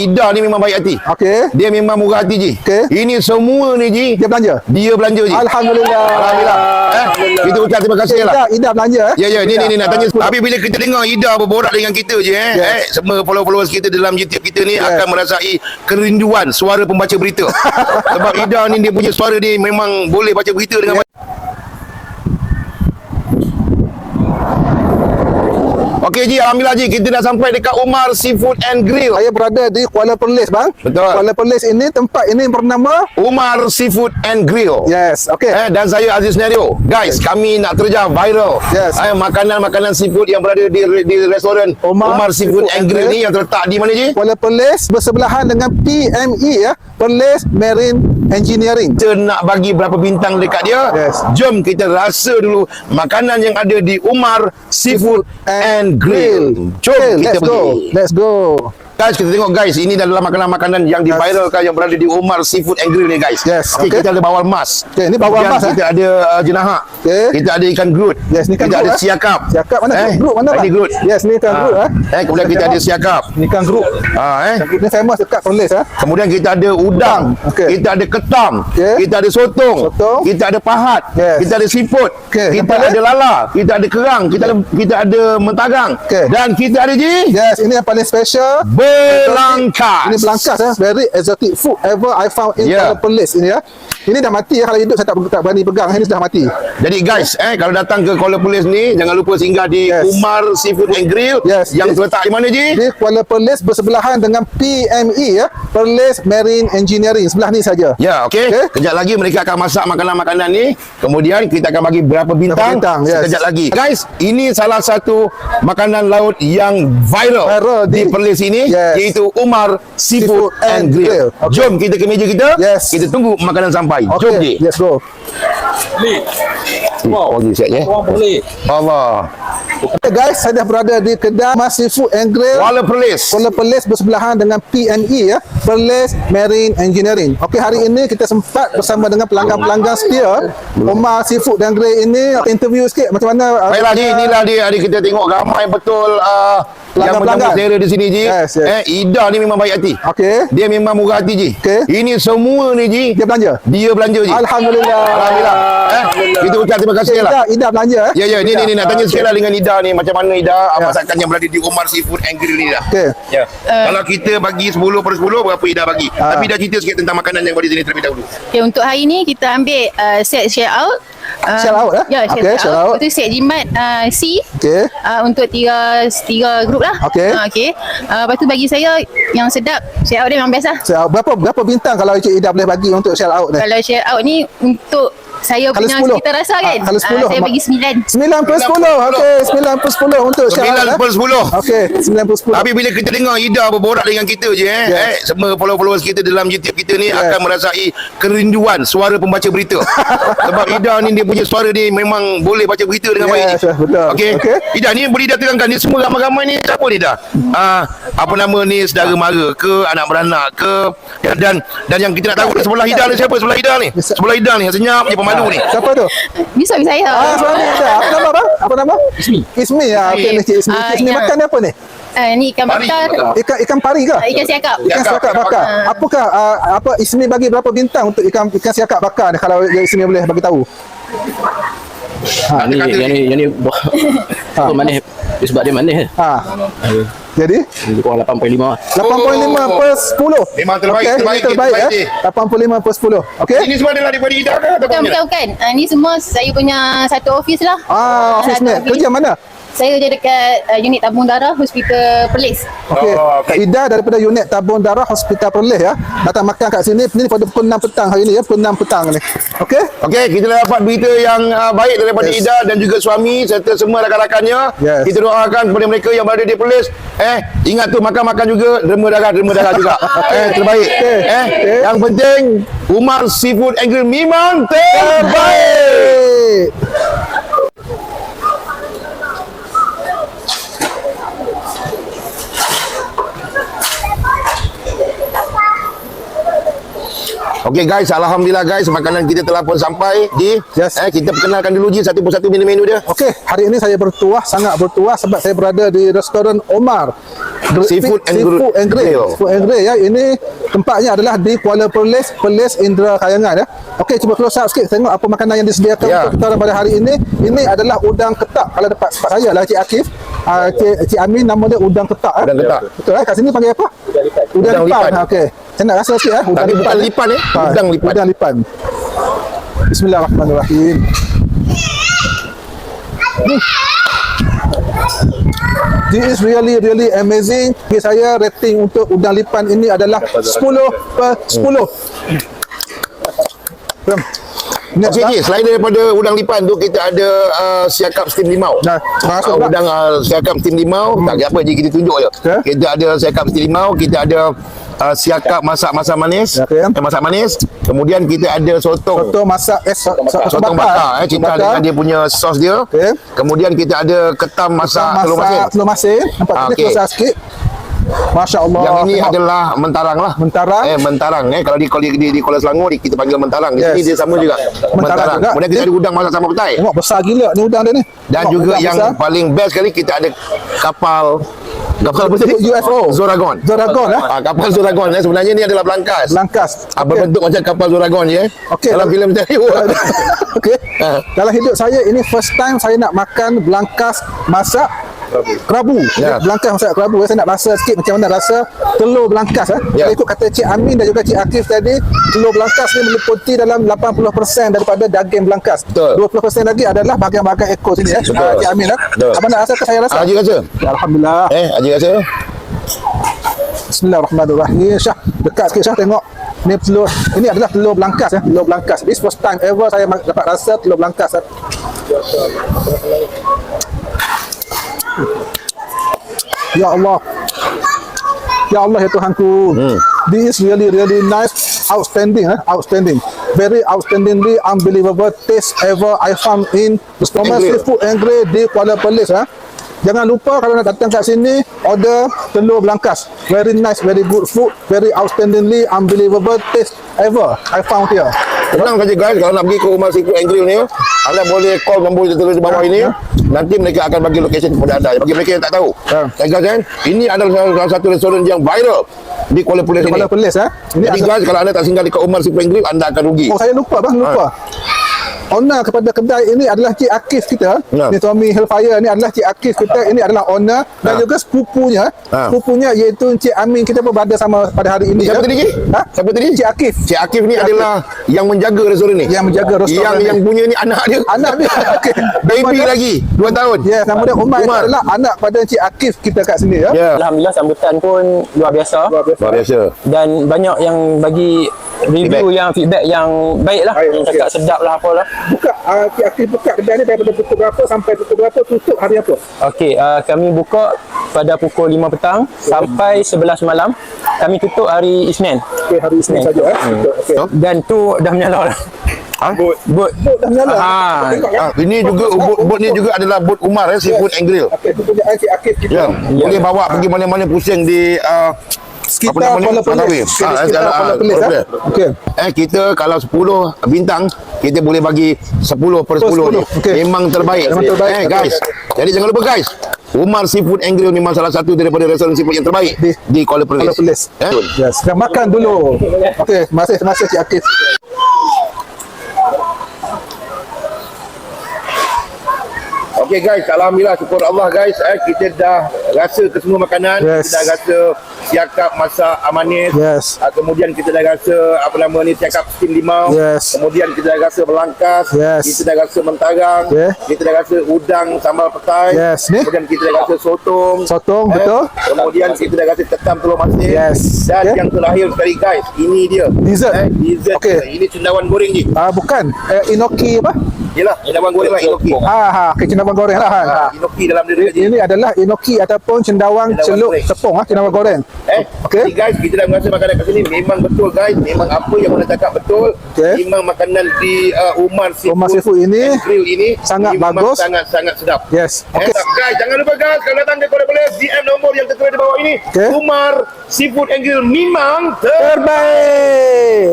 Ida ni memang baik hati. Okey. Dia memang murah hati Ji. Okey. Ini semua ni Ji, Dia belanja. dia belanja Ji. Alhamdulillah. Alhamdulillah. Kita ucap terima kasih lah. Ida belanja. Ya ni nak tanya. Tapi bila kita dengar Ida berborak dengan kita je semua followers kita dalam YouTube kita ni akan merasai kerinduan suara pembaca berita. Sebab Ida ni dia punya suara ni memang boleh baca berita dengan baik. Okey Ji, alhamdulillah Ji, kita dah sampai dekat Umar Seafood and Grill. Saya berada di Kuala Perlis bang. Betul. Kuala Perlis ini tempat ini bernama Umar Seafood and Grill. Yes, okey. Dan saya Aziz Nario. Guys, kami nak terjah viral. Yes. Makanan-makanan seafood yang berada di restoran Umar Seafood and Grill ni yang terletak di mana Ji? Kuala Perlis bersebelahan dengan PME ya, Perlis Marine Engineering. Kita nak bagi berapa bintang dekat dia? Yes. Jom kita rasa dulu makanan yang ada di Umar Seafood and Grill. Jom kita pergi. Let's go. Guys, kita tengok guys, ini adalah makanan-makanan yang diviralkan yang berada di Umar Seafood and Grill ni guys. Yes. Okey, kita ada bawal mas. Okey, ini bawal mas. Kita ada jenahak. Okey. Kita ada ikan grut. Yes, ni ikan kita grut, ada siakap. Siakap mana? Grut mana bang? Ini grut. Yes, ni ikan grut kemudian kita ada siakap. Ni ikan grut. Ini famous dekat Perlis Kemudian kita ada udang. Okey. Kita ada ketam. Okey. Kita ada sotong. Kita ada pahat. Yes. Kita ada siput. Okey. Kita ada lala. Kita ada kerang. Kita ada mentagang. Okey. Dan kita ada Ji, Yes, ini yang paling special. belangkas. Ini belangkas very exotic food ever I found in Kuala Perlis ini ya. Ini dah mati ya, kalau hidup saya tak berani pegang. Ini sudah mati. Jadi guys, kalau datang ke Kuala Perlis ni jangan lupa singgah di Umar Seafood and Grill yang terletak di mana Ji? Di Kuala Perlis bersebelahan dengan PME ya, Perlis Marine Engineering. Sebelah ni saja. Ya, okey. Kejap lagi mereka akan masak makanan-makanan ni. Kemudian kita akan bagi berapa bintang, sekejap lagi. Guys, ini salah satu makanan laut yang viral di Perlis ini, iaitu Umar Seafood and Grill. Jom kita ke meja kita. Kita tunggu makanan sampai. Jom Ji. Let's go. Wow, siap ya. Allah. Okay guys, saya dah berada di kedai Umar Seafood and Grill Kuala Perlis. Kuala Perlis bersebelahan dengan PME ya, Perlis Marine Engineering. Okey, hari ini kita sempat bersama dengan pelanggan-pelanggan setia Umar Seafood and Grill ini. Interview sikit macam mana. Baiklah Ji, inilah dia. Hari kita tengok ramai betul yang menyambut selera di sini Ji. Ida ni memang baik hati. Okey. Dia memang murah hati Ji. Ini semua ni Ji, dia belanja. Dia belanja Ji. Alhamdulillah. Alhamdulillah. Kita ucap terima kasih lah. Ida belanja Ya ni nak tanya sikit lah dengan Ida ni. Macam mana Ida masakan yang berada di Umar Seafood and Grill ni dah. Okey. Kalau kita bagi 10/10, berapa Ida bagi? Tapi Ida cerita sikit tentang makanan yang berada di sini terlebih dahulu. Okay, untuk hari ni kita ambil set share out. Share out Ya, share out. Itu set jimat C. Okey. Untuk tiga grup lah. Okey. Lepas tu bagi saya yang sedap share out dia memang best lah. Share out. Berapa bintang kalau Encik Ida boleh bagi untuk share out ni? Kalau share out ni untuk saya Kalau punya 10. cita rasa kan. Kalau 10 saya bagi 9. 9/10. Okey, 9/10 untuk share out. 9/10. Okey, 9/10. Tapi bila kita dengar Ida berborak dengan kita je semua followers kita dalam YouTube kita ni akan merasai kerinduan suara pembaca berita. Sebab Ida ni dia punya suara ni memang boleh baca berita dengan baik. Betul. Okey. Ida ni boleh dah terangkan ni semua ramai-ramai ni siapa ni dah? Apa nama ni, saudara mara ke, anak beranak ke, dan yang kita nak tahu sebelah Ida ni siapa? Sebelah Ida ni. Sebelah Ida ni senyap je pemalu ni. Siapa tu? Ni suami saya. Suami Ida. Apa nama bang? Apa nama? Ismi ya. Okey, Encik Ismi. Ismi makan apa ni? Ni ikan bakar. Ikan pari ke? Ikan siakap. Ikan siakap bakar. Apakah Ismi bagi berapa bintang untuk ikan siakap bakar ni, kalau Ismi boleh bagi tahu? Yang ni apa manis sebab dia manis. Jadi kurang 8.5. 8.5/10. Memang terbaik, terbaik ya. 85/10. Okey. Ini semua adalah daripada Ida ke atau Bukan. Ni semua saya punya satu office lah. Office ni. Kerja mana? Saya kerja dekat unit tabung darah Hospital Perlis. Okey. Kak Ida daripada unit tabung darah Hospital Perlis ya. Datang makan kat sini pada pukul 6 petang hari ni ya, pukul 6 petang ni. Okey. Okey, kita dah dapat berita yang baik daripada Ida dan juga suami serta semua rakan-rakannya. Kita doakan kepada mereka yang berada di Perlis, ingat tu makan-makan juga derma darah juga. Terbaik. Yang penting Umar Seafood and Grill memang terbaik. Okey guys, alhamdulillah guys, makanan kita telah pun sampai di kita perkenalkan dulu je satu persatu menu-menu dia. Okey, hari ini saya sangat bertuah sebab saya berada di restoran Omar Seafood and Grill. Seafood and Grill ya. Ini tempatnya adalah di Kuala Perlis, Perlis Indra Kayangan ya. Okey, cuba close up sikit tengok apa makanan yang disediakan untuk kita pada hari ini. Ini adalah udang ketak. Kalau dekat tempat saya lah Cik Akif, Cik Amin, nama dia udang ketak. Udang ketak. Betul kat sini panggil apa? Udang lipan. Okey. Saya nak rasa sikit udang lipan Udang lipan. Udang lipan. Bismillahirrahmanirrahim. This is really amazing. Bagi saya rating untuk udang lipan ini adalah 10/10. Okey, selain daripada udang lipan tu kita ada siakap steam limau. Udang siakap steam limau, tak apa je kita tunjuk je. Kita ada siakap steam limau, kita ada siakap masak manis. Masak manis. Kemudian kita ada sotong masak sotong bakar cinta dengan dia punya sos dia. Kemudian kita ada ketam masak telur masin. Nampak kita close sikit. Masya Allah. Yang ini adalah mentarang lah. Mentarang. Kalau di Kuala Selangor kita panggil mentarang. Di sini dia sama juga. Mentarang. Kemudian kita ada udang masak sambal petai. Tengok besar gila ni udang dia ni. Dan juga yang paling best sekali kita ada kapal apa tadi? UFO. Zoragon. Kapal Zoragon sebenarnya ni adalah Belangkas. Berbentuk macam kapal Zoragon je. Dalam filem tadi. Okey. Dalam hidup saya ini first time saya nak makan Belangkas masak kerabu. Belangkas masak kerabu. Saya nak rasa sikit macam mana rasa telur Belangkas. Ikut kata Cik Amin dan juga Cik Akif tadi, telur Belangkas ni meliputi dalam 80% daripada daging Belangkas. 20% lagi adalah bahagian-bahagian ekor sini Cik Amin Abang nak rasa ke saya rasa? Haji rasa? Alhamdulillah. Haji rasa? Bismillahirrahmanirrahim. Syah, dekat sikit Syah tengok. Ni telur, ini adalah telur Belangkas telur Belangkas. This first time ever saya dapat rasa telur Belangkas Ya Allah. Ya Allah, ya Tuhanku. This is really nice, outstanding. Very outstandingly unbelievable taste ever I found in Thomas Seafood and Grill di Kuala Perlis. Jangan lupa kalau nak datang kat sini, order telur Belangkas. Very nice, very good food, very outstandingly unbelievable taste ever I found here. Tenang saja guys, kalau nak pergi ke rumah Seafood and Grill ni, anda boleh call nombor yang tertulis di bawah ini. Nanti mereka akan bagi location kepada anda. Bagi mereka yang tak tahu. Guys, ini adalah salah satu restoran yang viral di Kuala Perlis ini. Jadi guys, kalau anda tak singgah di Umar Seafood and Grill, anda akan rugi. Saya lupa owner kepada kedai ini adalah Cik Akif kita. Ni Tommy Hellfire ni adalah Cik Akif kita. Ini adalah owner dan juga sepupunya. Sepupunya iaitu Cik Amin kita pun berada sama pada hari ini. Siapa tadi? Siapa tadi? Cik Akif. Cik Akif ni adalah yang menjaga restoran ni. Yang menjaga restoran yang punya ni anak dia. Okey. Baby lagi 2 tahun. Nama dia Umar adalah anak pada Cik Akif kita kat sini Alhamdulillah sambutan pun luar biasa. Dan banyak yang bagi review feedback yang baik lah. Cakap sedap lah apalah. Cik Akif buka kedai ni daripada pukul berapa sampai pukul berapa, tutup hari apa? Okey, kami buka pada pukul 5 petang sampai 11 malam. Kami tutup hari Isnin. Hari Isnin saja Dan tu dah menyala dah. Bot dah menyala. Ini juga bot ni juga adalah bot Umar Seafood and Grill. Itu punya Cik Akif kita. Boleh bawa pergi mana-mana pusing di sekitar Kuala Perlis. Kita kalau 10 bintang, kita boleh bagi 10/10 ni. Memang terbaik. Guys. Jadi jangan lupa guys, Umar Seafood and Grill memang salah satu daripada restoran seafood yang terbaik di Kuala Perlis. Kita makan dulu. Okey, terima kasih Cik Akif. Okey guys, alhamdulillah, syukur Allah guys, kita dah rasa ke semua makanan. Kita dah rasa siakap masak manis. Kemudian kita dah rasa siakap steam limau. Kemudian kita dah rasa Belangkas. Kita dah rasa mentarang. Kita dah rasa udang sambal petai. Kemudian kita dah rasa sotong. Betul. Kemudian kita dah rasa ketam telur masin. Dan yang terakhir sekali guys, ini dia dessert. Ini cendawan goreng je. Bukan inoki apa? Yelah, cendawan goreng lah, inoki. Cendawan goreng lah. Inoki dalam dia. Ini adalah inoki ataupun cendawan celup tepung cendawan goreng. Jadi guys, kita dah merasa makanan kat sini memang betul guys. Memang apa yang mana cakap betul. Memang makanan di Umar Seafood ini Grill ini sangat bagus, sangat sedap. Yes. Guys, jangan lupa guys, kalau datang ke Kuala Perlis, DM nombor yang tertulis di bawah ini. Umar Seafood and Grill memang terbaik.